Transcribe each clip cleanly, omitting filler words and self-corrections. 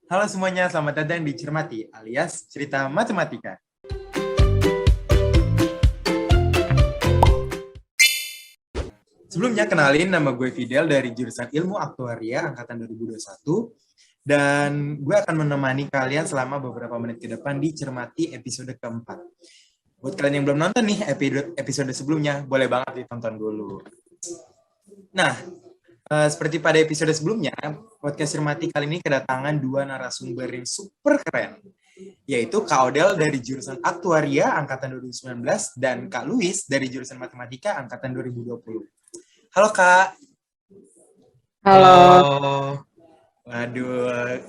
Halo semuanya, selamat datang di Cermati alias Cerita Matematika. Sebelumnya kenalin, nama gue Fidel dari jurusan Ilmu Aktuaria angkatan 2021 dan gue akan menemani kalian selama beberapa menit ke depan di Cermati episode keempat. Buat kalian yang belum nonton nih episode sebelumnya, boleh banget ditonton dulu. Nah, seperti pada episode sebelumnya, podcast Cermati kali ini kedatangan dua narasumber yang super keren, yaitu Kak Odel dari jurusan Aktuaria angkatan 2019 dan Kak Luis dari jurusan Matematika angkatan 2020. Halo Kak. Halo, Halo, Waduh,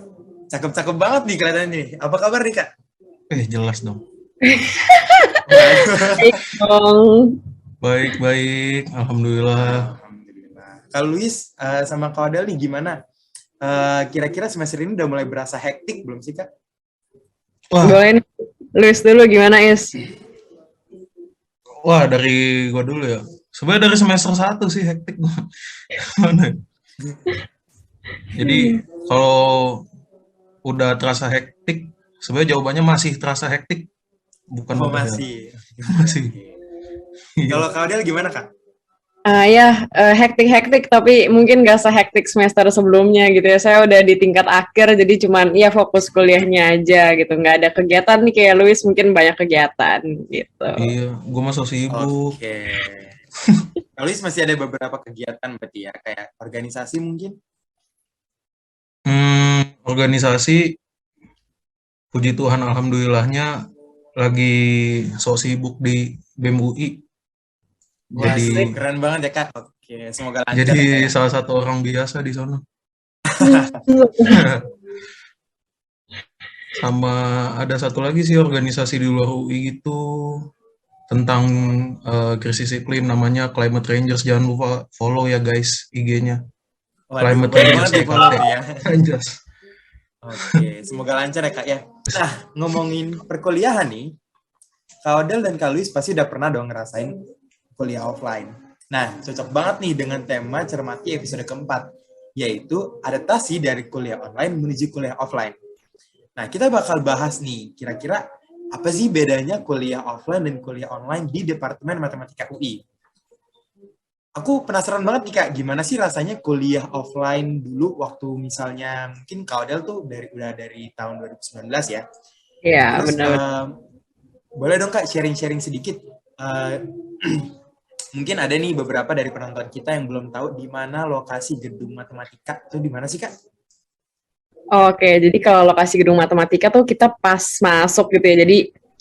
cakep-cakep banget nih kelihatannya nih. Apa kabar nih Kak? jelas dong. Waduh. baik dong. Baik, alhamdulillah. Alhamdulillah. Kak Luis sama Kak Odel nih gimana? Kira-kira semester ini udah mulai berasa hektik belum sih Kak? Wah, Boleh nih, Luis dulu gimana, Is? dari gua dulu ya. Sebenarnya dari semester 1 sih hektik gua. Mana? Jadi kalau udah terasa hektik, sebenarnya jawabannya masih terasa hektik, bukan Oh udah ya. masih. Masih. Kalau Iya. Kak Odel gimana Kak? Hektik-hektik, tapi mungkin gak sehektik semester sebelumnya gitu ya. Saya udah di tingkat akhir, jadi cuman ya fokus kuliahnya aja gitu. Nggak ada kegiatan nih kayak Luis, mungkin banyak kegiatan gitu. Iya, gua masih sibuk. Oke. Kak Luis masih ada beberapa kegiatan berarti ya, kayak organisasi mungkin? Organisasi, puji Tuhan alhamdulillahnya lagi sok sibuk di BEM UI. Waduh, Jadi keren banget ya Kak. Oke, semoga lancar ya Kak Jadi ya. salah satu orang biasa di sana. Sama ada satu lagi sih organisasi di luar UI gitu tentang krisis iklim namanya Climate Rangers. Jangan lupa follow ya guys IG-nya. Waduh, Climate boleh Rangers banget di follow CKT. tuh ya. Anjas. Oke, semoga lancar ya Kak ya. Nah, ngomongin perkuliahan nih, Kak Odel dan Kak Luis pasti udah pernah dong ngerasain kuliah offline. Nah, cocok banget nih dengan tema Cermati episode keempat, yaitu adaptasi dari kuliah online menuju kuliah offline. Nah, kita bakal bahas nih, kira-kira apa sih bedanya kuliah offline dan kuliah online di Departemen Matematika UI? Aku penasaran banget nih Kak, gimana sih rasanya kuliah offline dulu waktu misalnya mungkin Kak Odel tuh udah dari tahun 2019 ya. Iya, Terus benar. boleh dong Kak sharing-sharing sedikit. Eh, mungkin ada nih beberapa dari penonton kita yang belum tahu di mana lokasi gedung matematika itu di mana sih Kak? Oke, jadi kalau lokasi gedung matematika tuh kita pas masuk gitu ya. Jadi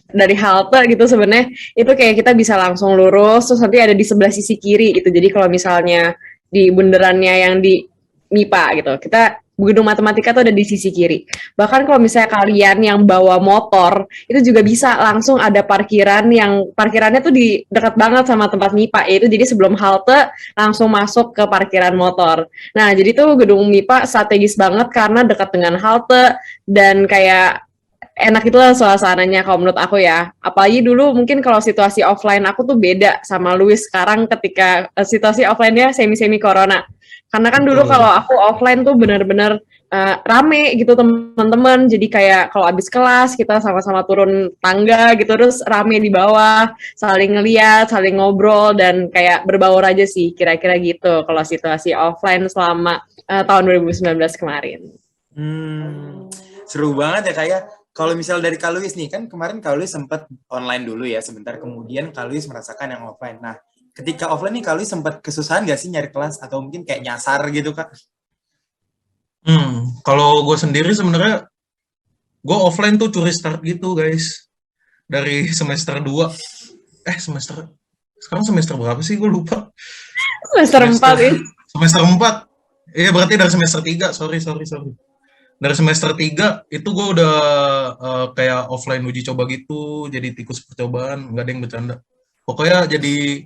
dari halte gitu sebenarnya itu kayak kita bisa langsung lurus terus nanti ada di sebelah sisi kiri gitu. Jadi kalau misalnya di bundarannya yang di MIPA gitu, kita gedung matematika tuh ada di sisi kiri. Bahkan kalau misalnya kalian yang bawa motor, itu juga bisa langsung ada parkiran yang parkirannya tuh di dekat banget sama tempat MIPA, yaitu jadi sebelum halte langsung masuk ke parkiran motor. Nah, jadi tuh gedung MIPA strategis banget karena dekat dengan halte dan kayak enak itulah suasananya kalau menurut aku ya. Apalagi dulu mungkin kalau situasi offline aku tuh beda sama Luis sekarang ketika situasi offline-nya semi-semi corona. Karena kan dulu kalau Betul. aku offline tuh benar-benar rame gitu teman-teman. Jadi kayak kalau abis kelas kita sama-sama turun tangga gitu terus rame di bawah, saling ngeliat, saling ngobrol dan kayak berbaur aja sih kira-kira gitu kalau situasi offline selama tahun 2019 kemarin. Hmm, seru banget ya Kak ya. Kalau misal dari Kak Luis nih, kan kemarin Kak Luis sempat online dulu ya, sebentar kemudian Kak Luis merasakan yang offline. Nah, ketika offline nih Kak Luis sempat kesusahan nggak sih nyari kelas atau mungkin kayak nyasar gitu Kak? Kalau gue sendiri sebenarnya gue offline tuh curi start gitu guys. Dari semester 2. Semester sekarang semester berapa sih gue lupa. Semester Semester 4 ya. semester 4. Iya berarti dari semester 3. Sorry. Dari semester 3 itu gue udah kayak offline uji coba gitu, jadi tikus percobaan, nggak ada yang bercanda. Pokoknya jadi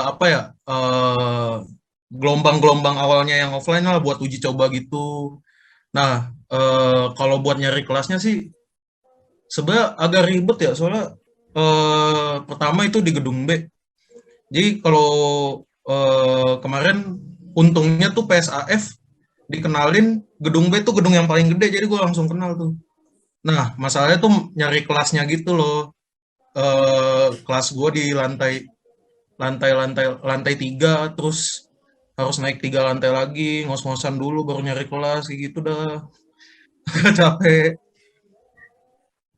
apa ya, gelombang-gelombang awalnya yang offline lah buat uji coba gitu. Nah, kalau buat nyari kelasnya sih sebenarnya agak ribet ya, soalnya pertama itu di gedung B. Jadi kalau kemarin untungnya tuh PSAF dikenalin gedung B tuh gedung yang paling gede, jadi gue langsung kenal tuh. Nah, masalahnya tuh nyari kelasnya gitu loh. Kelas gue di lantai 3, terus harus naik 3 lantai lagi, ngos-ngosan dulu baru nyari kelas kayak gitu dah. Agak capek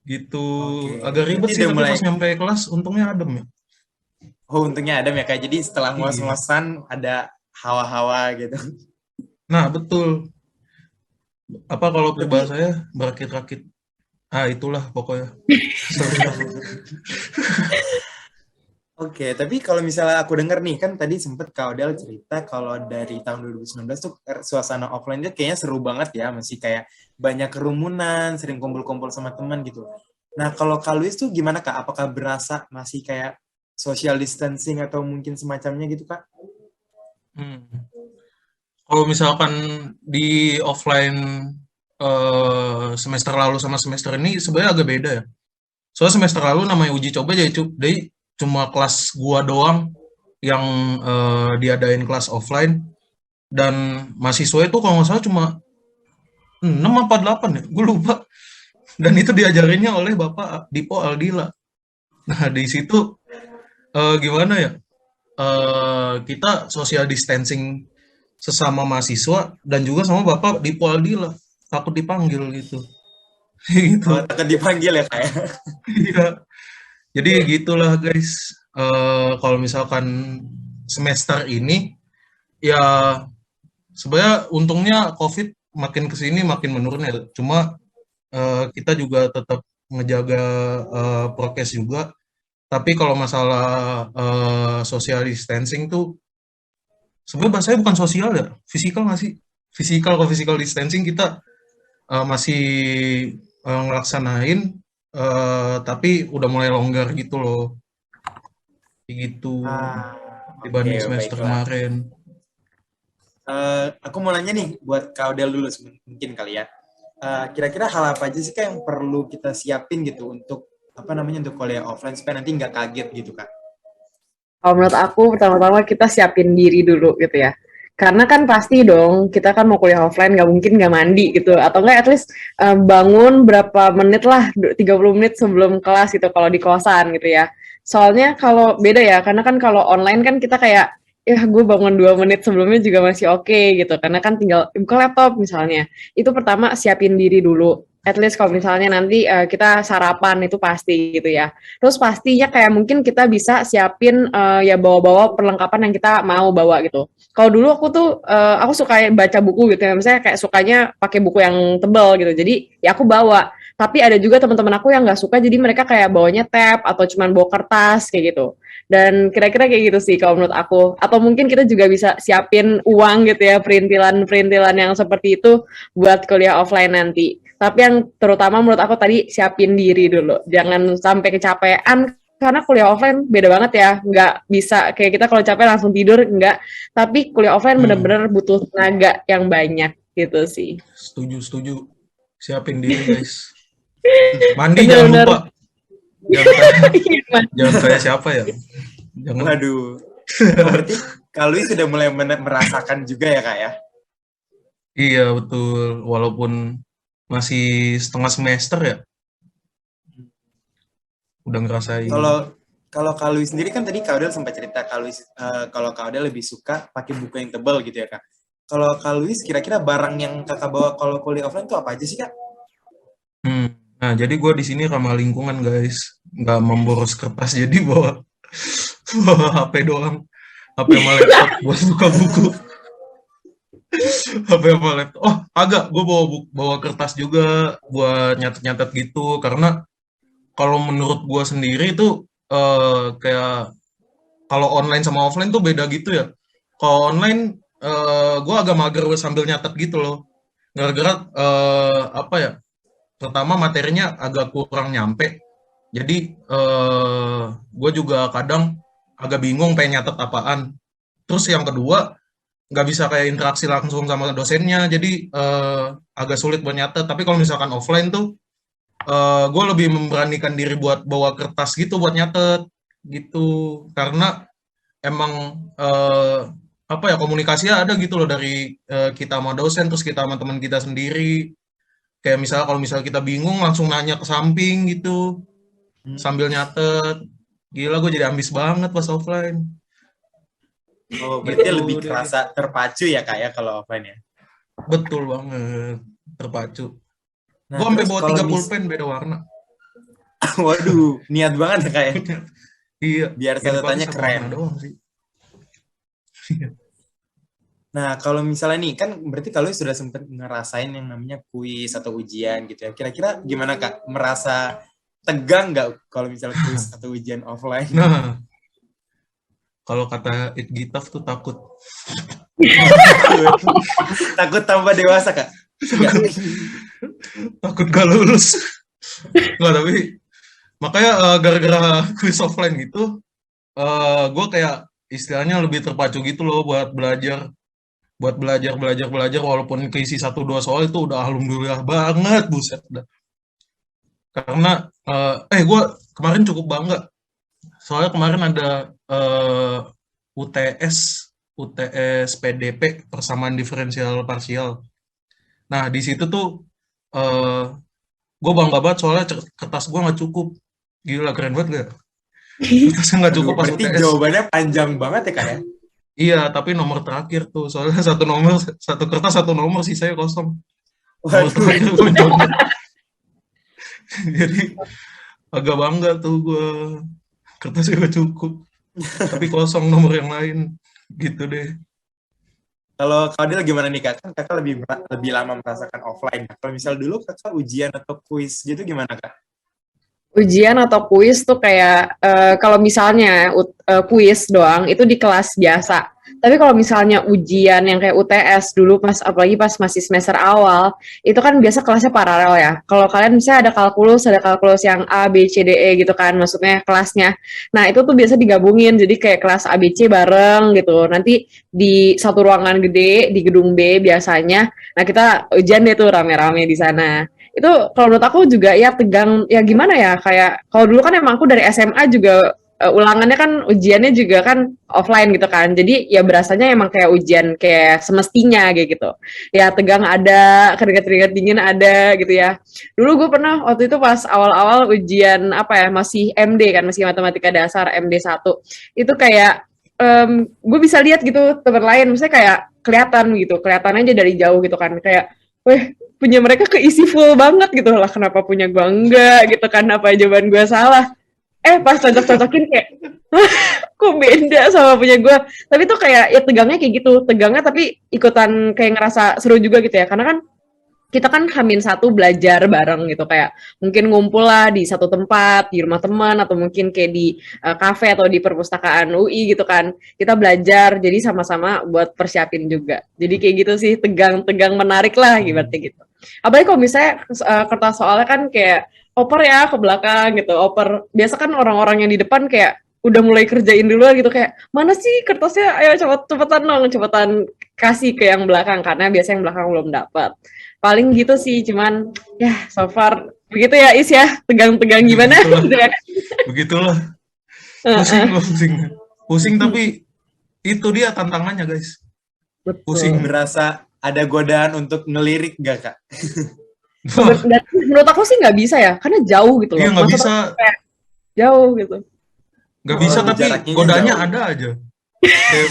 gitu. Oke, Agak ribet berarti sih udah tapi mulai. pas nyampe kelas untungnya adem ya. Oh, untungnya ada ya, kayak jadi setelah Iya. ngos-ngosan ada hawa-hawa gitu. Nah, betul. Apa kalau Tapi peribahasa saya berakit-rakit. Ah, itulah pokoknya. Sorry lah. oke, tapi kalau misalnya aku denger nih, kan tadi sempet Kak Odel cerita kalau dari tahun 2019 tuh suasana offline dia kayaknya seru banget ya, masih kayak banyak kerumunan, sering kumpul-kumpul sama teman gitu. Nah, kalau Kak Luis tuh gimana Kak? Apakah berasa masih kayak social distancing atau mungkin semacamnya gitu Kak? Hmm. Kalau misalkan di offline semester lalu sama semester ini sebenarnya agak beda ya. Soalnya semester lalu namanya uji coba jadi cuma kelas gua doang yang diadain kelas offline dan mahasiswa itu kalau nggak salah cuma 6 apa 8 ya, gue lupa. Dan itu diajarinnya oleh Bapak Dipo Aldila. Nah, di situ gimana ya? Kita social distancing sesama mahasiswa dan juga sama Bapak Dipo Aldila. Takut dipanggil gitu. Oh, Gitu. takut dipanggil ya Kak ya? Iya. Jadi gitulah guys. Kalau misalkan semester ini ya sebenarnya untungnya COVID makin kesini makin menurun ya. Cuma kita juga tetap ngejaga prokes juga. Tapi kalau masalah social distancing tuh sebenarnya bahasanya bukan sosial ya, fisikal nggak sih? Fisikal, kalau physical distancing kita masih ngelaksanain, tapi udah mulai longgar gitu loh, kayak gitu Ah, oke, dibanding semester baiklah. kemarin. Aku mau nanya nih buat Kak Odel dulu mungkin kali ya. Kira-kira hal apa aja sih Kak yang perlu kita siapin gitu untuk apa namanya untuk kuliah offline supaya nanti nggak kaget gitu Kak? Kalau menurut aku pertama-tama kita siapin diri dulu gitu ya. Karena kan pasti dong kita kan mau kuliah offline nggak mungkin nggak mandi gitu atau enggak at least bangun berapa menit lah 30 menit sebelum kelas gitu kalau di kosan gitu ya. Soalnya kalau beda ya karena kan kalau online kan kita kayak ya gue bangun 2 menit sebelumnya juga masih oke gitu karena kan tinggal buka laptop misalnya. Itu pertama siapin diri dulu. At least kalau misalnya nanti kita sarapan itu pasti gitu ya. Terus pastinya kayak mungkin kita bisa siapin ya bawa-bawa perlengkapan yang kita mau bawa gitu. Kalau dulu aku tuh aku suka baca buku gitu ya, misalnya kayak sukanya pakai buku yang tebal gitu. Jadi ya aku bawa. Tapi ada juga teman-teman aku yang nggak suka, jadi mereka kayak bawanya tab atau cuman bawa kertas kayak gitu. Dan kira-kira kayak gitu sih kalau menurut aku. Atau mungkin kita juga bisa siapin uang gitu ya, perintilan-perintilan yang seperti itu buat kuliah offline nanti. Tapi yang terutama menurut aku tadi siapin diri dulu. Jangan sampai kecapean karena kuliah offline beda banget ya. Nggak bisa kayak kita kalau capek langsung tidur, enggak. Tapi kuliah offline Hmm, bener-bener butuh tenaga yang banyak gitu sih. setuju setuju. Siapin diri guys. Mandi jangan Bener-bener. lupa. Jangan kayak jangan kayak siapa ya? Jangan. Waduh. Oh, berarti Kak Luis sudah mulai merasakan juga ya Kak ya? Iya betul. Walaupun masih setengah semester ya, udah ngerasain. Kalau kalau Kak Luis sendiri kan tadi Kak Odel sempat cerita Kak Luis, kalau Kak Odel lebih suka pakai buku yang tebal gitu ya Kak. Kalau Kak Luis kira-kira barang yang Kakak bawa kalau kuliah offline itu apa aja sih Kak? Hmm. Nah, jadi gue di sini ramah lingkungan guys, nggak memboros kertas, jadi bawa HP doang, HP sama laptop buat buka buku, HP sama laptop. Oh, agak gue bawa kertas juga buat nyatet-nyatet gitu, karena kalau menurut gue sendiri itu kayak kalau online sama offline tuh beda gitu ya. Kalau online gue agak mager sambil nyatet gitu loh, gara-gara apa ya? Pertama materinya agak kurang nyampe. Jadi gue juga kadang agak bingung pengen nyatet apaan. Terus yang kedua nggak bisa kayak interaksi langsung sama dosennya, jadi agak sulit buat nyatet. Tapi kalau misalkan offline tuh gue lebih memberanikan diri buat bawa kertas gitu buat nyatet gitu. Karena emang apa ya, komunikasinya ada gitu loh dari kita sama dosen, terus kita sama teman kita sendiri. Kayak misalnya kalau misalnya kita bingung langsung nanya ke samping gitu sambil nyatet. Gila, gue jadi ambis banget pas offline. Oh, berarti Gitu lebih deh. kerasa terpacu ya Kak ya kalau offline ya. Betul banget, terpacu. Nah, Gue sampai terus bawa kalau 3 pulpen beda warna. waduh, niat banget ya Kak ya. Iya, Biar yang dipakai catatannya satu keren. warna doang sih. Nah, kalau misalnya nih, kan berarti kalau sudah sempat ngerasain yang namanya kuis atau ujian gitu ya. Kira-kira gimana Kak? Merasa tegang nggak kalau misalnya kuis atau ujian offline? Nah, kalau kata It Gitaf tuh takut. Takut tambah dewasa Kak? Enggak. Takut gak lulus. Nggak, tapi makanya gara-gara kuis offline gitu, gue kayak istilahnya lebih terpacu gitu loh buat belajar. Buat belajar, walaupun keisi 1-2 soal itu udah alhamdulillah banget, buset dah. Karena, gue kemarin cukup bangga. Soalnya kemarin ada UTS PDP, persamaan diferensial parsial. Nah, di situ tuh gue bangga banget soalnya kertas gue nggak cukup. Gila, keren banget gak? Kertasnya nggak Aduh, cukup pas berarti UTS. jawabannya panjang banget ya Kak ya? Iya, tapi nomor terakhir tuh. Soalnya satu nomor, satu kertas, satu nomor, sisanya kosong. Nomor Waduh, terakhir gue coba. Jadi agak bangga tuh gue. Kertasnya gak cukup. Tapi kosong nomor yang lain. Gitu deh. kalau Kadil gimana nih Kak? Kan Kakak lebih lama merasakan offline. Kalau misal dulu Kakak ujian atau kuis gitu gimana Kak? Ujian atau kuis tuh kayak kalau misalnya kuis doang itu di kelas biasa. Tapi kalau misalnya ujian yang kayak UTS dulu pas apalagi pas masih semester awal, itu kan biasa kelasnya paralel ya. Kalau kalian misalnya ada kalkulus yang A, B, C, D, E gitu kan, maksudnya kelasnya. Nah, itu tuh biasa digabungin jadi kayak kelas A, B, C bareng gitu. Nanti di satu ruangan gede di gedung B biasanya. Nah, kita ujian deh tuh rame-rame di sana. Itu kalau menurut aku juga ya tegang ya gimana ya kayak kalau dulu kan emang aku dari SMA juga ulangannya kan ujiannya juga kan offline gitu kan jadi ya berasanya emang kayak ujian kayak semestinya kayak gitu ya tegang ada keringat-keringat dingin ada gitu ya dulu gue pernah waktu itu pas awal-awal ujian apa ya masih MD kan masih matematika dasar MD 1 itu kayak gue bisa lihat gitu teman lain misalnya kayak kelihatan aja dari jauh gitu kan kayak weh punya mereka keisi full banget gitu lah kenapa punya gua enggak gitu kan apa jawaban gua salah pas cocok-cocokin kayak kok beda sama punya gua tapi tuh kayak ya tegangnya kayak gitu tegangnya tapi ikutan kayak ngerasa seru juga gitu ya karena kan kita kan H-1 belajar bareng gitu kayak mungkin ngumpul lah di satu tempat di rumah teman atau mungkin kayak di kafe atau di perpustakaan UI gitu kan kita belajar jadi sama-sama buat persiapin juga jadi kayak gitu sih tegang-tegang menarik lah gitu apalagi kalau misalnya kertas soalnya kan kayak oper ya ke belakang gitu oper biasa kan orang-orang yang di depan kayak udah mulai kerjain dulu gitu kayak mana sih kertasnya ayo cepetan dong cepetan kasih ke yang belakang karena biasa yang belakang belum dapat paling gitu sih cuman ya so far begitu ya Is ya tegang-tegang gimana Begitulah. Pusing tapi itu dia tantangannya guys. Pusing. betul Merasa ada godaan untuk ngelirik gak Kak? dan menurut aku sih nggak bisa ya karena jauh gitu loh Iya, nggak maksudnya bisa, kayak jauh gitu nggak bisa Oh, tapi jaraknya godanya jauh. ada aja. Kayak,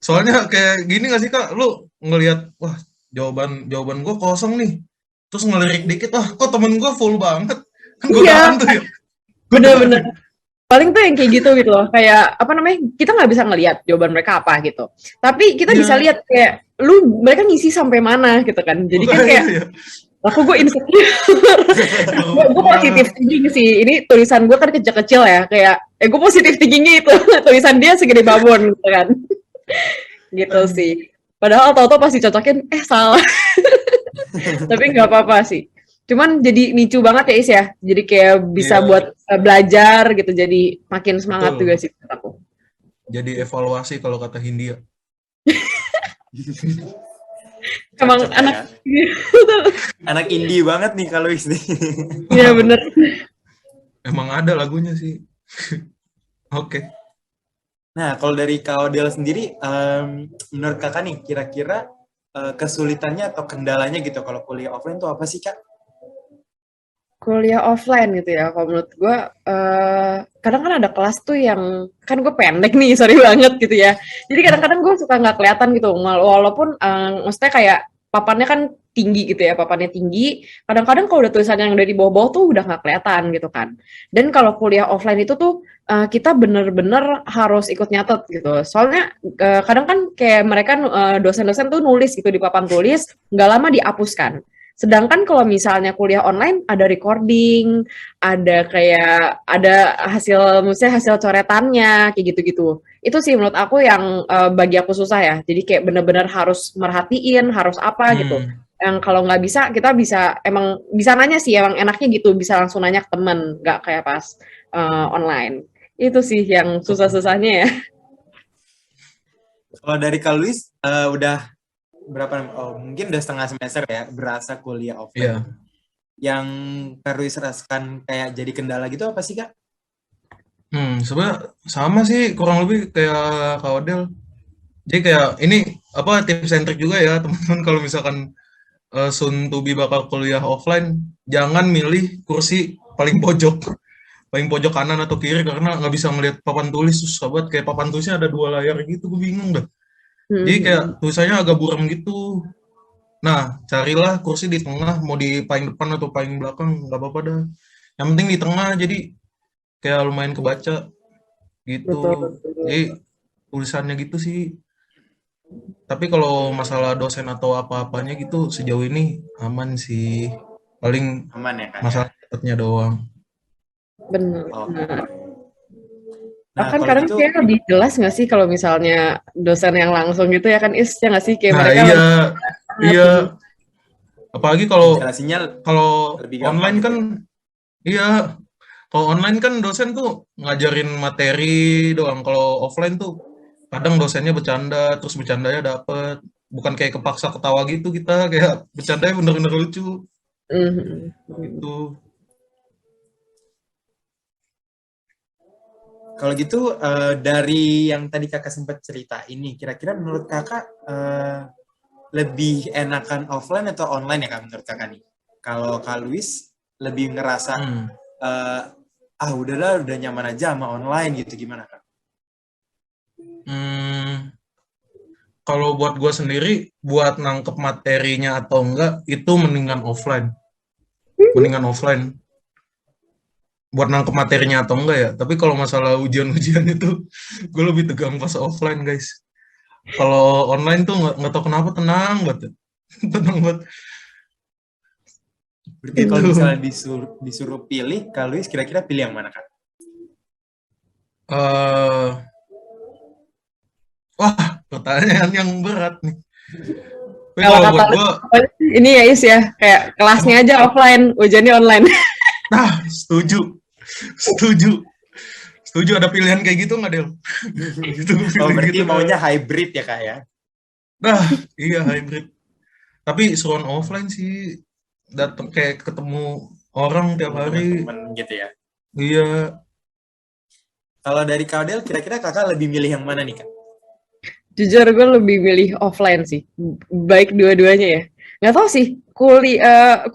soalnya kayak gini nggak sih kak, lu ngelihat wah jawaban gue kosong nih, terus ngelirik dikit, wah kok temen gue full banget, kan iya godaan tuh ya, godaan. bener-bener paling tuh yang kayak gitu loh kayak apa namanya kita nggak bisa ngelihat jawaban mereka apa gitu tapi kita bisa Iya, lihat kayak lu mereka ngisi sampai mana gitu kan jadi kan makanya kayak ya. aku gue insecure gue positif thinking sih ini tulisan gue kan kecil-kecil ya kayak gue positif thinkingnya itu tulisan dia segede babon gitu kan gitu sih padahal tau-tau pasti cocokin salah tapi nggak apa-apa sih cuman jadi nicu banget ya Is ya jadi kayak bisa Iya, buat belajar gitu jadi makin semangat juga betul. sih menurut aku Jadi evaluasi kalau kata Hindia. emang Cocok anak ya. Anak indie banget nih kalau ini. iya bener Emang ada lagunya sih. Oke. Nah, kalau dari Kak Odel sendiri, menurut kakak nih, kira-kira kesulitannya atau kendalanya gitu kalau kuliah offline tuh apa sih, Kak? Kuliah offline gitu ya, kalau menurut gue, kadang kan ada kelas tuh yang, kan gue pendek nih, sorry banget gitu ya. Jadi kadang-kadang gue suka nggak kelihatan gitu, walaupun maksudnya kayak papannya kan tinggi gitu ya, papannya tinggi. Kadang-kadang kalau udah tulisan yang dari bawah-bawah tuh udah nggak kelihatan gitu kan. Dan kalau kuliah offline itu tuh kita bener-bener harus ikut nyatet gitu. Soalnya kadang kan kayak mereka dosen-dosen tuh nulis gitu di papan tulis, nggak lama dihapuskan. Sedangkan kalau misalnya kuliah online ada recording, ada hasil misalnya hasil coretannya kayak gitu-gitu. Itu sih menurut aku yang bagi aku susah ya. Jadi kayak bener-bener harus merhatiin, harus apa gitu. Hmm. Yang kalau nggak bisa, kita bisa emang bisa nanya sih, emang enaknya gitu, bisa langsung nanya ke temen, nggak kayak pas online. Itu sih yang susah-susahnya ya. Kalau dari Kak Luis, udah berapa, mungkin udah setengah semester ya, berasa kuliah offline. Iya. Yang Kak Luis rasakan kayak jadi kendala gitu apa sih, Kak? Sebenarnya sama sih kurang lebih kayak Kak Odel. Jadi kayak ini apa tips and trick juga ya teman-teman kalau misalkan soon to be bakal kuliah offline, jangan milih kursi paling pojok, paling pojok kanan atau kiri karena nggak bisa ngeliat papan tulis susah banget. Kayak papan tulisnya ada 2 layar gitu, gue bingung dah. Jadi kayak Hmm. tulisannya agak buram gitu. Nah, carilah kursi di tengah, mau di paling depan atau paling belakang, nggak apa-apa dah. Yang penting di tengah, jadi kayak lumayan kebaca gitu. Betul, betul. Jadi tulisannya gitu sih. Tapi kalau masalah dosen atau apa-apanya gitu sejauh ini aman sih. Paling Aman ya, Kak ya? masalah catatnya doang. Bener. Oke. Nah, Bahkan kalau kadang gitu, kayak lebih jelas nggak sih kalau misalnya dosen yang langsung gitu ya kan Is, ya nggak sih? Kayak Nah, mereka iya, lebih banget iya. gitu. Apalagi kalau jelasinnya kalau lebih gampang online gitu kan, ya. iya. Kalau online kan dosen tuh ngajarin materi doang. Kalau offline tuh kadang dosennya bercanda, terus bercandanya dapet. Bukan kayak kepaksa ketawa gitu kita, kayak bercandanya bener-bener lucu Mhm. gitu. Kalau gitu, dari yang tadi kakak sempat cerita ini, kira-kira menurut kakak lebih enakan offline atau online ya, kak, menurut kakak nih? Kalau Kak Luis lebih ngerasa, Hmm. eh, udahlah, udah nyaman aja sama online gitu, gimana, Kak? Hmm, kalau buat gue sendiri, buat nangkep materinya atau enggak, itu mendingan offline. Mendingan offline. Buat nangkep materinya atau enggak ya. Tapi kalau masalah ujian-ujian itu, gue lebih tegang pas offline, guys. Kalau online tuh nggak tahu kenapa tenang banget. Tenang banget. Berarti kalau Itu. misalnya disuruh pilih, Kak Luis kira-kira pilih yang mana, Kak? eh Wah, pertanyaan yang berat nih. Tapi Kalau kalau kata buat lu, gue, ini ya Is ya, kayak kelasnya apa? aja offline, ujiannya online. Nah, setuju. Setuju. Setuju ada pilihan kayak gitu nggak, Del? Gitu gue Oh, pilih berarti gitu dah. maunya hybrid ya, Kak ya? Nah, iya hybrid. Tapi seruan offline sih, datang kayak ketemu orang tiap Ketemu hari. teman-teman gitu ya. Iya. Kalau dari Kak Odel, kira-kira kakak lebih milih yang mana nih, Kak? Jujur gue lebih milih offline sih, baik dua-duanya ya. Nggak tahu sih,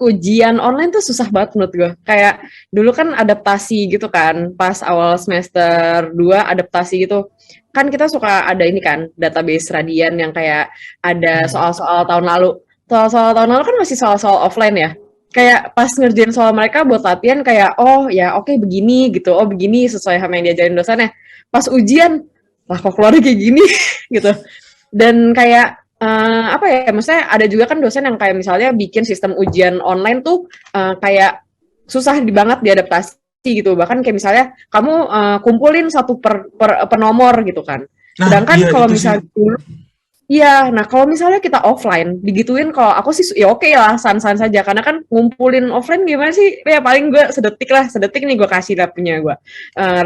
ujian online tuh susah banget menurut gue. Kayak dulu kan adaptasi gitu kan, pas awal semester 2 adaptasi gitu. Kan kita suka ada ini kan, database Radian yang kayak ada Hmm. soal-soal tahun lalu. Soal-soal tahun lalu kan masih soal-soal offline ya. Kayak pas ngerjain soal mereka buat latihan kayak, oh ya oke, begini gitu, oh begini sesuai sama yang diajarin dosennya. Pas ujian, lah kok keluarnya kayak gini gitu. Dan kayak apa ya, maksudnya ada juga kan dosen yang kayak misalnya bikin sistem ujian online tuh kayak susah banget diadaptasi gitu. Bahkan kayak misalnya kamu kumpulin satu per nomor gitu kan. Nah, Sedangkan iya kalau itu sih. misalnya dulu, iya, nah kalau misalnya kita offline, digituin kalau aku sih ya oke lah, san-san saja. Karena kan ngumpulin offline gimana sih? Ya paling gue sedetik nih gue kasih lah punya gue,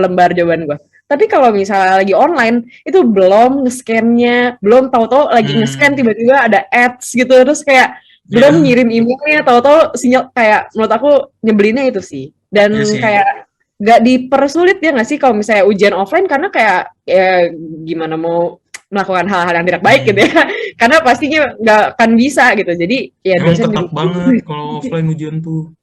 lembar jawaban gue. Tapi kalau misalnya lagi online, itu belum nge-scan-nya, belum tahu-tahu lagi nge-scan Hmm, tiba-tiba ada ads gitu, terus kayak belum iya, ngirim emailnya, tahu-tahu sinyal kayak menurut aku nyebelinnya itu sih. iya Dan sih. kayak nggak dipersulit ya nggak sih kalau misalnya ujian offline, karena kayak ya gimana mau melakukan hal-hal yang tidak baik gitu ya, karena pastinya nggak akan bisa gitu, jadi ya Emang dosen ketat juga banget kalau offline ujian tuh.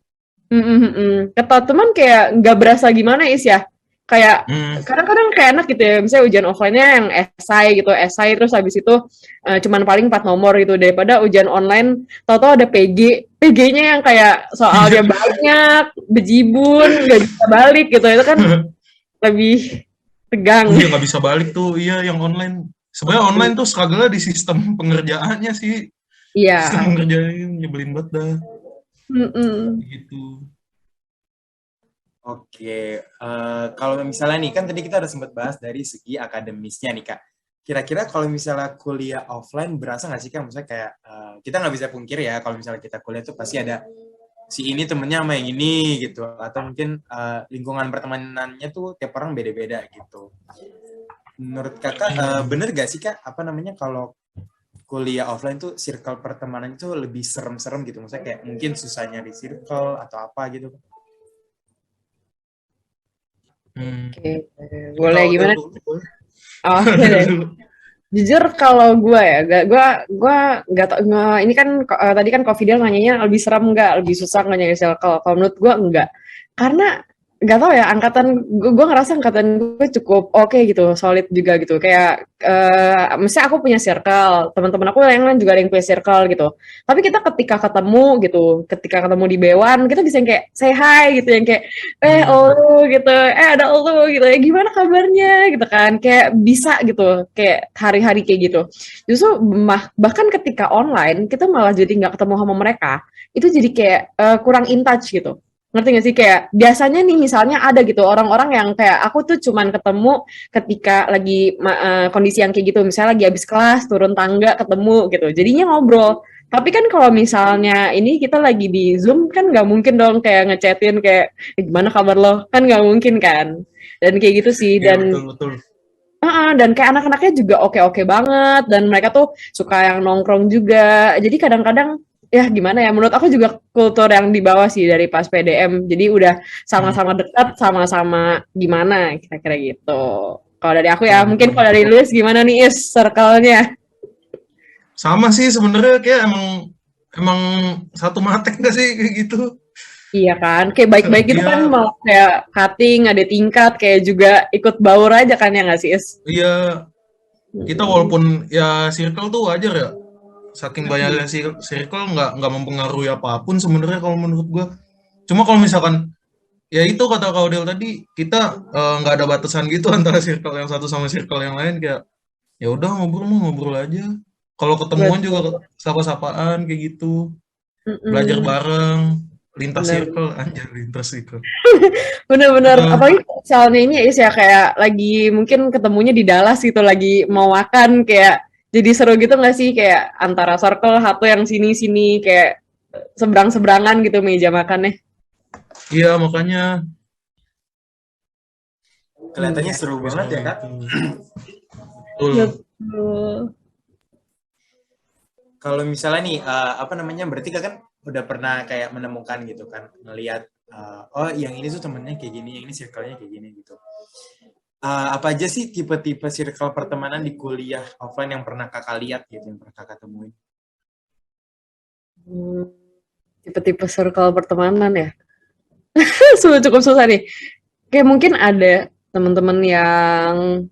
ketat, teman kayak nggak berasa gimana Is ya, kayak Hmm. kadang-kadang kayak enak gitu ya, misalnya ujian offline-nya yang esai gitu, esai terus habis itu cuman paling 4 nomor gitu, daripada ujian online tahu-tahu ada PG-nya yang kayak soalnya Iya. banyak, bejibun, nggak bisa balik gitu, itu kan lebih tegang. Iya nggak bisa balik tuh. Iya yang online. Sebenarnya online tuh struggle di sistem pengerjaannya sih. Sistem Iya. pengerjaannya nyebelin banget dah. Mm-mm. Gitu. Oke, kalau misalnya nih, kan tadi kita udah sempat bahas dari segi akademisnya nih Kak. Kira-kira kalau misalnya kuliah offline berasa nggak sih Kak? Misalnya kayak, kita nggak bisa pungkir ya, kalau misalnya kita kuliah tuh pasti ada si ini temennya sama yang ini gitu. Atau mungkin lingkungan pertemanannya tuh tiap orang beda-beda gitu. Menurut Kakak, bener gak sih Kak, apa namanya, kalau kuliah offline tuh circle pertemanan itu lebih serem-serem gitu? Maksudnya kayak mungkin susah nyari circle atau apa gitu. Hmm. Oke, boleh Kalau gimana? dulu, boleh. Oke deh. Dulu. Jujur kalau gue ya, gue nggak tau, ini kan tadi kan Covidel nanyanya lebih serem nggak, lebih susah nggak nyari circle. Kalau menurut gue enggak, karena nggak tahu ya, angkatan gue ngerasa angkatan gue cukup oke gitu, solid juga gitu. Kayak misalnya aku punya circle, teman-teman aku yang lain juga ada yang punya circle gitu. Tapi kita ketika ketemu gitu, ketika ketemu di Bewan, kita bisa yang kayak say hi gitu, yang kayak Hmm. elu gitu, ada elu gitu, ya gimana kabarnya gitu kan, kayak bisa gitu, kayak hari-hari kayak gitu. Justru bahkan ketika online kita malah jadi nggak ketemu sama mereka, itu jadi kayak kurang in touch gitu. Ngerti gak sih, kayak biasanya nih misalnya ada gitu orang-orang yang kayak aku tuh cuman ketemu ketika lagi kondisi yang kayak gitu, misalnya lagi habis kelas turun tangga ketemu gitu, jadinya ngobrol. Tapi kan kalau misalnya ini kita lagi di Zoom kan nggak mungkin dong kayak ngechatin kayak gimana kabar lo, kan nggak mungkin kan, dan kayak gitu sih. Iya Dan betul betul. dan kayak anak-anaknya juga oke-oke banget, dan mereka tuh suka yang nongkrong juga, jadi kadang-kadang ya gimana ya, menurut aku juga kultur yang dibawa sih dari pas PDM, jadi udah Hmm. sama-sama dekat, sama-sama gimana kira-kira gitu. Kalau dari aku Betul ya, mungkin betul. kalau dari Luis gimana nih Is circle-nya? Sama sih sebenarnya kayak emang emang satu matek gak sih kayak gitu. Iya kan, kayak baik-baik gitu kan, Iya mau kayak cutting, ada tingkat, kayak juga ikut baur aja kan, ya nggak sih, Is? iya kita walaupun ya circle tuh wajar ya. Saking banyaknya circle nggak mempengaruhi apapun sebenarnya kalau menurut gua. Cuma kalau misalkan ya itu kata Kaudel tadi kita nggak ada batasan gitu antara circle yang satu sama circle yang lain kayak ya udah ngobrol mau ngobrol aja. Kalau ketemuan juga Betul. sapa-sapaan kayak gitu. Belajar Mm-mm. bareng, lintas Bener, circle anjir lintas circle. bener-bener. Heeh. Apalagi misalnya ini ya Is, ya kayak lagi mungkin ketemunya di Dallas gitu, lagi mau makan, kayak jadi seru gitu nggak sih, kayak antara circle satu yang sini-sini, kayak seberang-seberangan gitu meja makannya. Iya makanya Kelihatannya Iya. seru bisa banget ya Kak. gitu. Betul. Betul. Kalau misalnya nih, apa namanya, berarti Kak kan udah pernah kayak menemukan gitu kan, ngelihat, oh yang ini tuh temennya kayak gini, yang ini circle-nya kayak gini gitu. Apa aja sih tipe-tipe circle pertemanan di kuliah offline yang pernah Kakak lihat gitu, yang pernah Kakak temuin? Hmm, tipe-tipe circle pertemanan ya. Cukup susah nih. Kayak mungkin ada teman-teman yang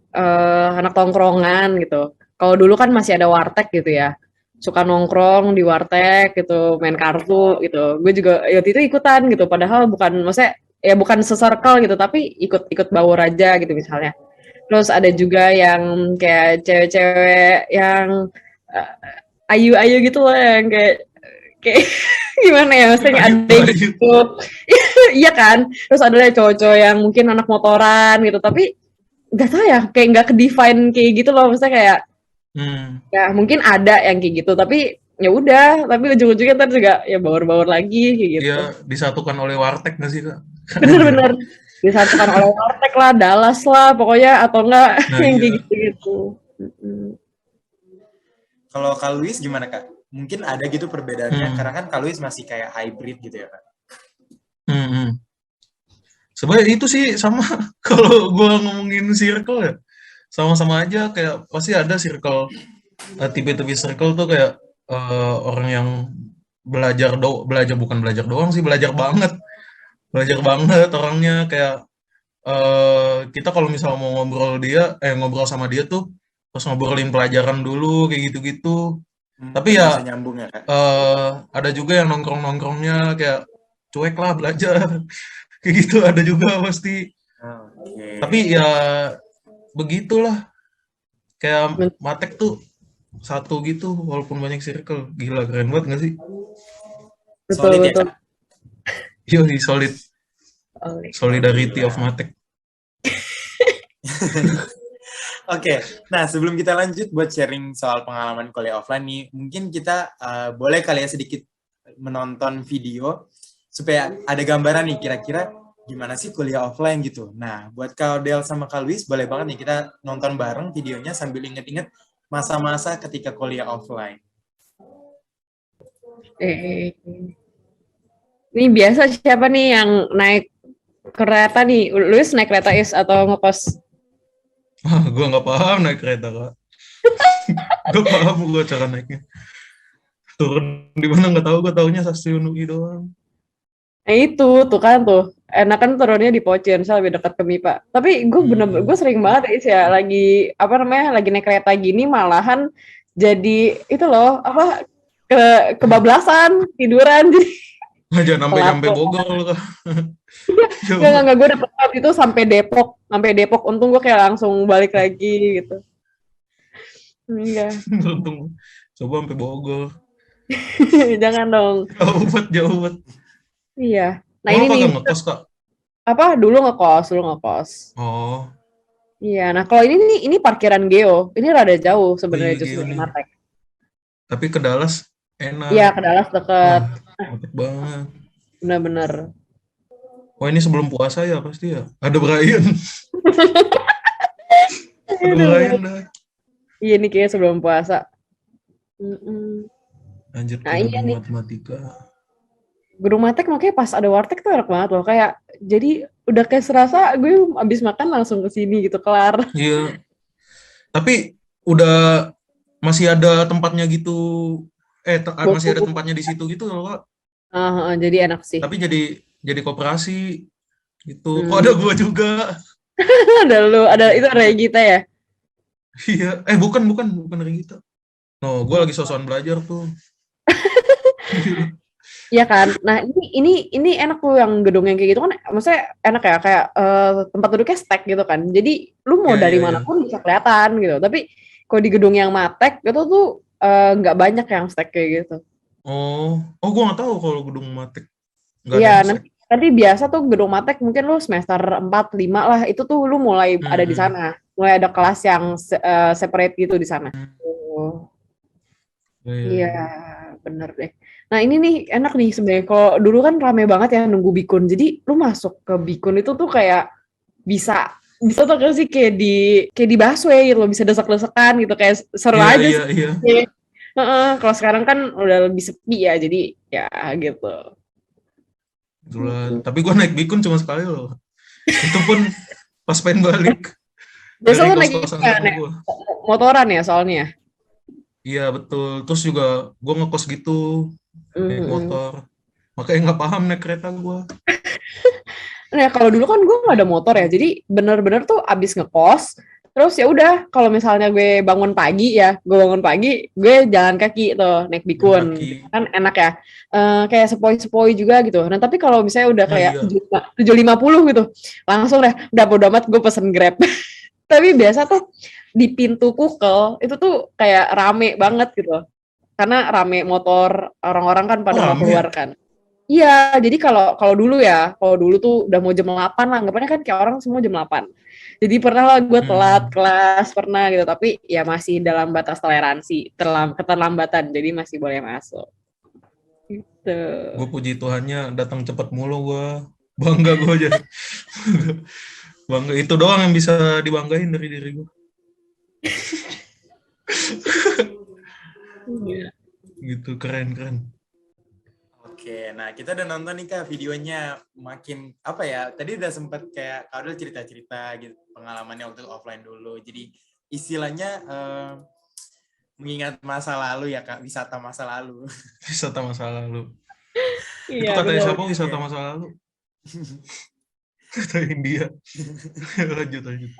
anak tongkrongan gitu. Kalau dulu kan masih ada warteg gitu ya. Suka nongkrong di warteg gitu, main kartu gitu. Gue juga ya waktu itu ikutan gitu. Padahal bukan, maksudnya ya bukan se-circle gitu, tapi ikut-ikut baur aja gitu misalnya. Terus ada juga yang kayak cewek-cewek yang ayu-ayu gitu loh, yang kayak gimana ya, maksudnya Ayo ada yang ayo. gitu. Iya kan, terus ada cowok-cowok yang mungkin anak motoran gitu, tapi nggak tahu ya, kayak nggak ke define kayak gitu loh, maksudnya kayak Hmm. ya mungkin ada yang kayak gitu, tapi ya udah, tapi ujung-ujungnya ntar juga ya baur-baur lagi kayak Dia gitu. disatukan oleh warteg nggak sih kak? Anjir. Bener-bener disatukan oleh warteg lah, Dallas lah pokoknya, atau enggak Nah yang iya. kayak gitu-gitu. Kalau Kak Luis gimana Kak? Mungkin ada gitu perbedaannya, Hmm. karena kan Kak Luis masih kayak hybrid gitu ya Kak? Hmm. Hmm. Sebenarnya itu sih sama kalau gua ngomongin circle ya, sama-sama aja kayak pasti ada circle, tipe-tipe circle tuh kayak orang yang belajar bukan belajar doang sih, belajar banget orangnya kayak kita kalau misal mau ngobrol sama dia tuh terus ngobrolin pelajaran dulu kayak gitu-gitu. Tapi Biar bisa ya nyambung ya kak. ada juga yang nongkrong-nongkrongnya kayak cuek lah belajar kayak gitu ada juga pasti. Oke. Tapi ya begitulah kayak Matek tuh satu gitu walaupun banyak circle. Gila keren banget gak sih? Betul Solid ya betul. kak. Yoi, solid. Oke. Solidarity of Alhamdulillah. Matek. Oke, nah sebelum kita lanjut buat sharing soal pengalaman kuliah offline nih, mungkin kita boleh kali ya sedikit menonton video supaya ada gambaran nih kira-kira gimana sih kuliah offline gitu. Nah, buat Kak Odel sama Kak Luis, boleh banget nih kita nonton bareng videonya sambil inget-inget masa-masa ketika kuliah offline. Eh, ini biasa siapa nih yang naik kereta nih? Luis naik kereta is atau ngekos? Gue nggak paham naik kereta kak. Gak paham gue cara naiknya. Turun di mana nggak tahu. Gue taunya stasiun UI doang. Nah itu tuh kan tuh enakan turunnya di Pocin, saya lebih dekat ke MIPA. Tapi gue gue sering banget ya lagi apa namanya lagi naik kereta gini malahan jadi itu loh apa kebablasan tiduran jadi Jangan sampai telat nyampe tuh. Bogor loh kak. Enggak gue dapet waktu itu sampai Depok untung gue kayak langsung balik lagi gitu. Enggak. Untung coba sampai Bogor. Jangan dong. Jauh banget. Iya. Nah Oh, ini lo nih kagak ngekos kak? apa dulu ngekos. Oh, Iya, nah kalau ini nih ini parkiran Geo. Ini rada jauh oh iya sebenarnya justru Gio dari nih. Matek. Tapi ke Dallas Iya, enak. ke Dallas deket. Wah, mantep banget. Bener-bener. Oh ini sebelum puasa ya pasti ya. Ada Brian. Ada Aduh, Brian dah. iya nih kayaknya sebelum puasa. Mm-mm. Lanjut ke Nah iya gedung nih, matematika. gedung Matek makanya pas ada warteg tuh enak banget loh. Kayak jadi udah kayak serasa gue abis makan langsung ke sini gitu kelar. Iya, tapi udah masih ada tempatnya gitu. Masih ada tempatnya di situ gitu loh, Kak. Jadi enak sih. Tapi jadi koperasi gitu. Kok ada Hmm. gua juga? Ada lu, ada itu ada kita ya. Iya. Bukan Regita. No, gua lagi sosokan belajar tuh. Iya kan. Nah ini enak tuh yang gedung yang kayak gitu kan. Maksudnya enak ya kayak tempat duduknya stack gitu kan. Jadi lu mau Iya, dari iya, iya. mana pun bisa kelihatan gitu. Tapi kalau di gedung yang Matek itu tuh nggak banyak yang stack kayak gitu. Gua nggak tahu kalau gedung Matek nggak ada Iya, yang stack. nanti biasa tuh gedung Matek mungkin lu semester 4 5 lah. Itu tuh lu mulai ada di Hmm. sana. Mulai ada kelas yang separate gitu di sana. Oh. Iya, iya, Iya, iya. bener deh. Nah ini nih enak nih sebenarnya. Kalau dulu kan rame banget ya nunggu Bikun. Jadi lu masuk ke Bikun itu tuh kayak bisa bisa tuh kan sih kayak di busway gitu loh, bisa desek-desekan gitu kayak seru Iya, aja iya, sih. iya. Heeh, kalau sekarang kan udah lebih sepi ya, jadi ya gitu. Kebetulan. Tapi gua naik Bikun cuma sekali loh. Itu pun pas pengen balik Biasa dari lu naik kos-kosan temen gua. motoran ya soalnya. Iya betul. Terus juga gue ngekos gitu naik Mm-mm. motor. Makanya nggak paham naik kereta gue. Nah, kalau dulu kan gue nggak ada motor ya, jadi bener-bener tuh abis ngekos, terus ya udah kalau misalnya gue bangun pagi ya, gue jalan kaki tuh naik Jalan Bikun, kaki. kan enak ya, kayak sepoi-sepoi juga gitu. Nah tapi kalau misalnya udah Nah kayak iya. 7.50 gitu, langsung deh, udah bodo amat gue pesen Grab. Tapi biasa tuh di pintu Kukel itu tuh kayak rame banget gitu, karena rame motor orang-orang kan Oh pada mau rame ya? keluar kan. Iya, jadi kalau dulu tuh udah mau jam 8 lah, anggapannya kan kayak orang semua jam 8. Jadi pernah lah gue telat Hmm. kelas, pernah gitu, tapi ya masih dalam batas toleransi, keterlambatan, jadi masih boleh masuk. Gitu. Gue puji Tuhannya datang cepat mulu gue. Bangga gue aja. Bangga. Itu doang yang bisa dibanggain dari diri gue. Iya. Gitu keren. Oke, nah kita udah nonton nih Kak videonya, makin apa ya? Tadi udah sempet kayak Kak Odel cerita-cerita gitu pengalamannya waktu offline dulu. Jadi istilahnya mengingat masa lalu ya Kak, wisata masa lalu. Wisata masa lalu. Itu Iya, katanya benar. siapa wisata Oke. masa lalu? Kata India. Lanjut, lanjut.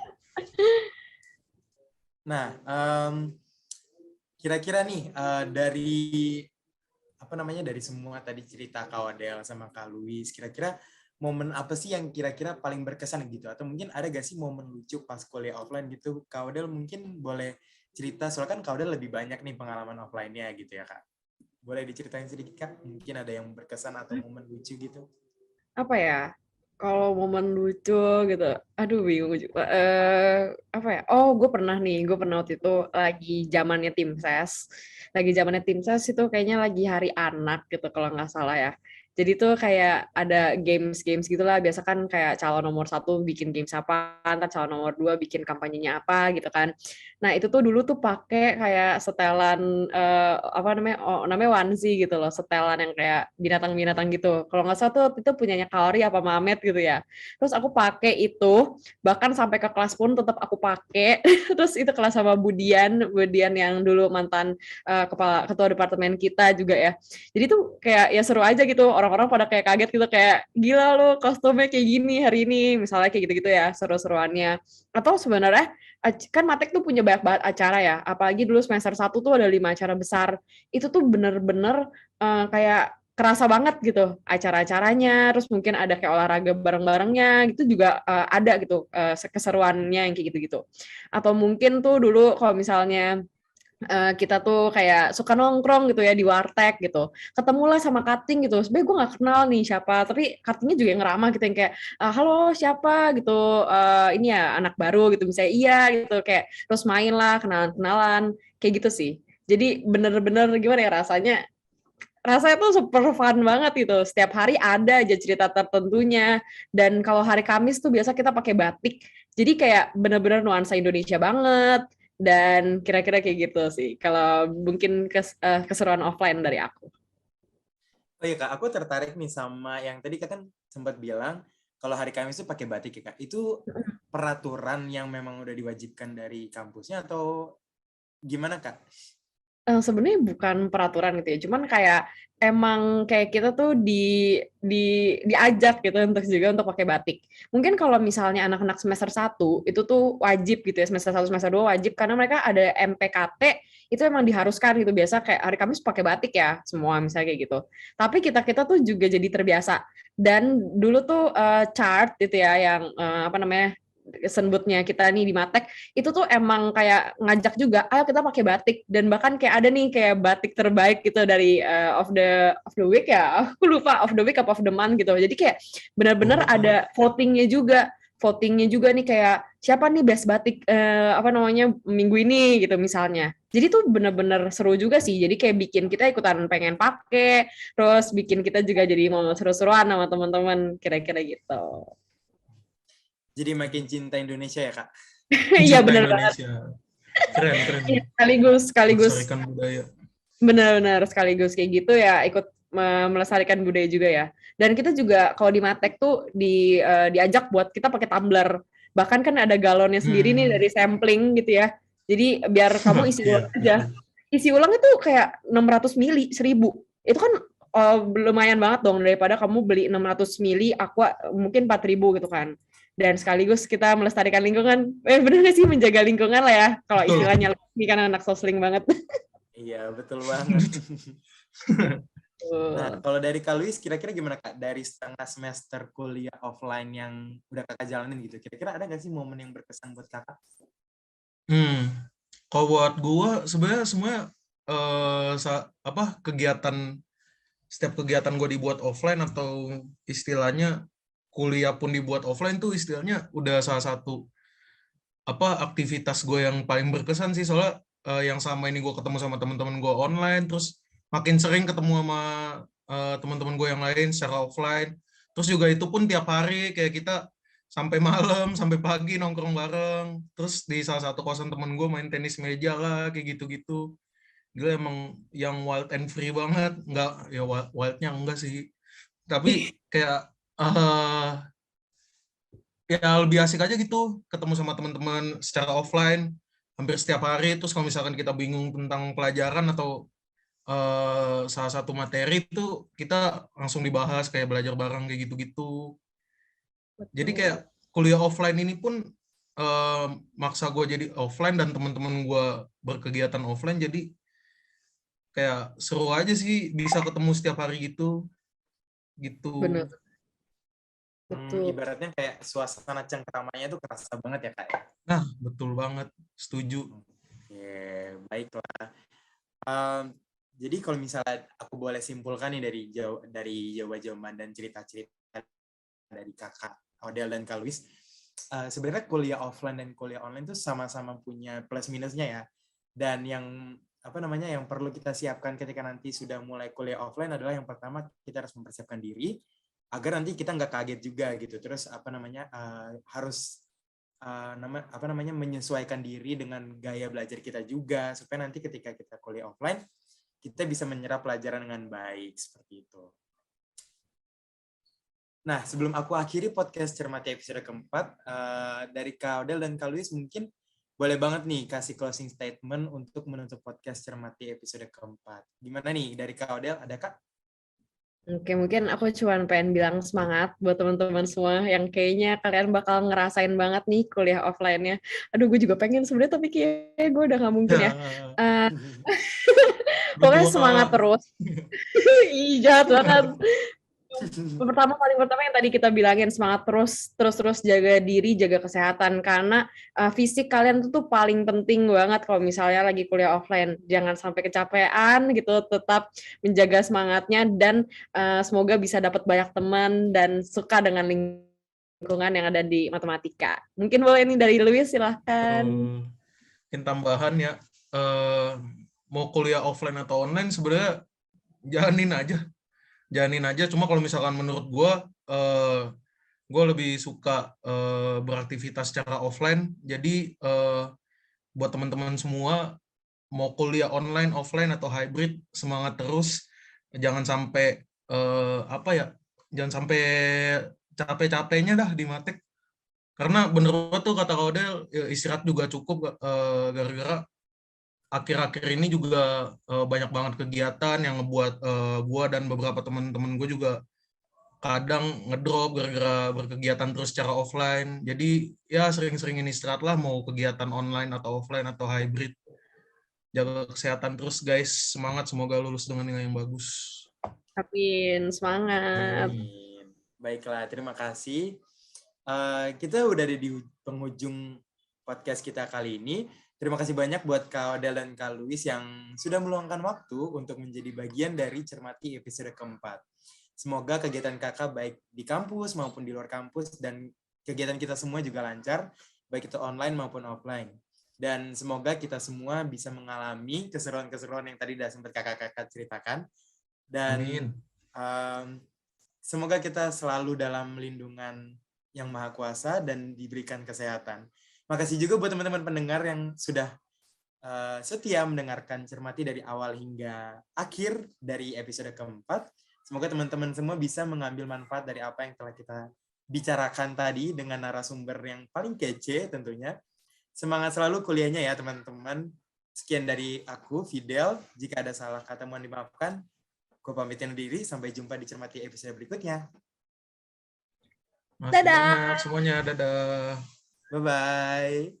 Nah, kira-kira nih dari apa namanya dari semua tadi cerita Kak Odel sama Kak Luis, kira-kira momen apa sih yang kira-kira paling berkesan gitu? Atau mungkin ada gak sih momen lucu pas kuliah offline gitu? Kak Odel mungkin boleh cerita, soalnya kan Kak Odel lebih banyak nih pengalaman offline-nya gitu ya Kak. Boleh diceritain sedikit Kak? Mungkin ada yang berkesan atau momen lucu gitu? Apa ya? Kalau momen lucu gitu, aduh bingung juga. Apa ya? Oh, gue pernah waktu itu lagi zamannya tim ses. Lagi zamannya tim ses itu kayaknya lagi hari anak gitu kalau nggak salah ya. Jadi tuh kayak ada games-games gitulah. Biasa kan kayak calon nomor satu bikin games apa, ntar calon nomor dua bikin kampanyenya apa gitu kan. Nah itu tuh dulu tuh pakai kayak setelan apa namanya, oh, namanya onesie gitu loh, setelan yang kayak binatang-binatang gitu. Kalau nggak salah tuh itu punyanya Kaori apa Mamet gitu ya. Terus aku pakai itu, bahkan sampai ke kelas pun tetap aku pakai. Terus itu kelas sama Budian, Budian yang dulu mantan kepala ketua departemen kita juga ya. Jadi tuh kayak ya seru aja gitu, orang-orang pada kayak kaget gitu kayak gila lo kostumnya kayak gini hari ini, misalnya kayak gitu-gitu ya seru-seruannya. Atau sebenarnya kan Matek tuh punya banyak banget acara ya, apalagi dulu semester 1 tuh ada 5 acara besar. Itu tuh bener-bener kayak kerasa banget gitu acara-acaranya, terus mungkin ada kayak olahraga bareng-barengnya gitu juga ada gitu keseruannya yang kayak gitu-gitu. Atau mungkin tuh dulu kalau misalnya kita tuh kayak suka nongkrong gitu ya di warteg gitu, ketemulah sama Kating gitu, sebenarnya gue nggak kenal nih siapa, tapi Katingnya juga yang ramah gitu, yang kayak halo siapa gitu, ini ya anak baru gitu misalnya, iya gitu, kayak terus main lah, kenalan-kenalan kayak gitu sih. Jadi bener-bener gimana ya rasanya tuh super fun banget gitu. Setiap hari ada aja cerita tertentunya. Dan kalau hari Kamis tuh biasa kita pakai batik. Jadi kayak bener-bener nuansa Indonesia banget. Dan kira-kira kayak gitu sih. Kalau mungkin keseruan offline dari aku. Oh iya Kak, aku tertarik nih sama yang tadi Kak kan sempat bilang kalau hari Kamis itu pakai batik ya Kak. Itu peraturan yang memang udah diwajibkan dari kampusnya atau gimana Kak? Sebenarnya bukan peraturan gitu ya, cuman kayak emang kayak kita tuh diajak gitu untuk juga untuk pakai batik. Mungkin kalau misalnya anak-anak semester 1 itu tuh wajib gitu ya, semester 1 semester 2 wajib karena mereka ada MPKT, itu emang diharuskan gitu, biasa kayak hari Kamis pakai batik ya semua misalnya kayak gitu. Tapi kita-kita tuh juga jadi terbiasa. Dan dulu tuh chart gitu ya yang apa namanya, senbutnya kita nih di Matek itu tuh emang kayak ngajak juga, ayo kita pakai batik, dan bahkan kayak ada nih kayak batik terbaik gitu dari of the week ya, aku lupa of the week apa of the month gitu. Jadi kayak benar-benar Oh, ada votingnya juga nih kayak siapa nih best batik apa namanya minggu ini gitu misalnya. Jadi tuh bener-bener seru juga sih. Jadi kayak bikin kita ikutan pengen pakai, terus bikin kita juga jadi mau seru-seruan sama teman-teman kira-kira gitu. Jadi makin cinta Indonesia ya Kak? Iya cinta bener banget. Indonesia. Keren, keren. Iya, sekaligus Melestarikan budaya. benar-benar sekaligus kayak gitu ya, ikut melestarikan budaya juga ya. Dan kita juga kalau di Matek tuh diajak buat kita pakai tumbler. Bahkan kan ada galonnya sendiri nih Hmm. dari sampling gitu ya. Jadi biar kamu isi Iya, ulang aja. betul. Isi ulang itu kayak 600 mili, 1000. Itu kan lumayan banget dong daripada kamu beli 600 mili aqua mungkin 4.000 gitu kan. Dan sekaligus kita melestarikan lingkungan. Bener nggak sih menjaga lingkungan lah ya. Kalau Betul. istilahnya ini kan anak sosling banget. Iya, betul banget. Nah, Betul. kalau dari Kak Luis, kira-kira gimana Kak? Dari setengah semester kuliah offline yang udah Kakak jalanin gitu, kira-kira ada nggak sih momen yang berkesan buat Kakak? Kalau buat gua sebenarnya semuanya kegiatan, setiap kegiatan gua dibuat offline atau istilahnya kuliah pun dibuat offline tuh istilahnya udah salah satu aktivitas gue yang paling berkesan sih, soalnya yang sama ini gue ketemu sama teman-teman gue online, terus makin sering ketemu sama teman-teman gue yang lain secara offline, terus juga itu pun tiap hari kayak kita sampai malam sampai pagi nongkrong bareng, terus di salah satu kosan temen gue main tenis meja lah kayak gitu-gitu. Gila emang yang wild and free banget. Nggak, ya wildnya enggak sih. Tapi kayak ya lebih asik aja gitu ketemu sama teman-teman secara offline hampir setiap hari. Terus kalau misalkan kita bingung tentang pelajaran atau salah satu materi itu kita langsung dibahas kayak belajar bareng kayak gitu-gitu. Jadi kayak Betul. kuliah offline ini pun maksa gue jadi offline dan teman-teman gue berkegiatan offline, jadi kayak seru aja sih bisa ketemu setiap hari gitu gitu. Bener, betul. Ibaratnya kayak suasana cengkramanya tuh kerasa banget ya Kak ya. Nah, betul banget, setuju. Oke, baiklah. Em, jadi kalau misalnya aku boleh simpulkan nih dari jawaban dan cerita-cerita dari kakak Odel dan Kak Luis, sebenarnya kuliah offline dan kuliah online tuh sama-sama punya plus minusnya ya. Dan yang yang perlu kita siapkan ketika nanti sudah mulai kuliah offline adalah yang pertama kita harus mempersiapkan diri agar nanti kita nggak kaget juga gitu. Terus harus menyesuaikan diri dengan gaya belajar kita juga supaya nanti ketika kita kuliah offline kita bisa menyerap pelajaran dengan baik seperti itu. Nah, sebelum aku akhiri podcast Cermati episode keempat, dari Kak Odel dan Kak Luis mungkin boleh banget nih kasih closing statement untuk menutup podcast Cermati episode keempat. Gimana nih dari Kak Odel, ada Kak? Oke, mungkin aku cuma pengen bilang semangat buat teman-teman semua yang kayaknya kalian bakal ngerasain banget nih kuliah offline-nya. Aduh, gue juga pengen sebenarnya, tapi kayak gue udah nggak mungkin ya. Eh, Pokoknya semangat Berdua. terus. Ih, jahat banget. Paling pertama yang tadi kita bilangin, semangat terus jaga diri, jaga kesehatan, karena fisik kalian tuh paling penting banget kalau misalnya lagi kuliah offline. Jangan sampai kecapean gitu, tetap menjaga semangatnya, dan semoga bisa dapat banyak teman dan suka dengan lingkungan yang ada di matematika. Mungkin boleh ini dari Luis, silahkan. Mungkin tambahan ya, mau kuliah offline atau online sebenarnya jalanin aja. Cuma kalau misalkan menurut gue lebih suka beraktivitas secara offline. Jadi buat teman-teman semua mau kuliah online, offline atau hybrid, semangat terus. Jangan sampai jangan sampai capek-capeknya dah di matek. Karena bener banget tuh kata Kodel, istirahat juga cukup, gara-gara akhir-akhir ini juga banyak banget kegiatan yang ngebuat gue dan beberapa teman-teman gue juga kadang ngedrop gara-gara berkegiatan terus secara offline. Jadi ya sering-seringin istirahat lah, mau kegiatan online atau offline atau hybrid. Jaga kesehatan terus guys, semangat, semoga lulus dengan nilai yang bagus. Amin, semangat. Amin. Baiklah, terima kasih. Kita udah ada di penghujung podcast kita kali ini. Terima kasih banyak buat Kak Odel dan Kak Luis yang sudah meluangkan waktu untuk menjadi bagian dari Cermati episode keempat. Semoga kegiatan kakak baik di kampus maupun di luar kampus dan kegiatan kita semua juga lancar, baik itu online maupun offline. Dan semoga kita semua bisa mengalami keseruan-keseruan yang tadi sudah sempat kakak-kakak ceritakan. Dan Amin. Semoga kita selalu dalam lindungan yang Maha Kuasa dan diberikan kesehatan. Makasih juga buat teman-teman pendengar yang sudah setia mendengarkan Cermati dari awal hingga akhir dari episode keempat. Semoga teman-teman semua bisa mengambil manfaat dari apa yang telah kita bicarakan tadi dengan narasumber yang paling kece tentunya. Semangat selalu kuliahnya ya teman-teman. Sekian dari aku, Fidel. Jika ada salah kata mohon dimaafkan. Gue pamitin diri, sampai jumpa di Cermati episode berikutnya. Makasih banyak semuanya, dadah. Bye-bye.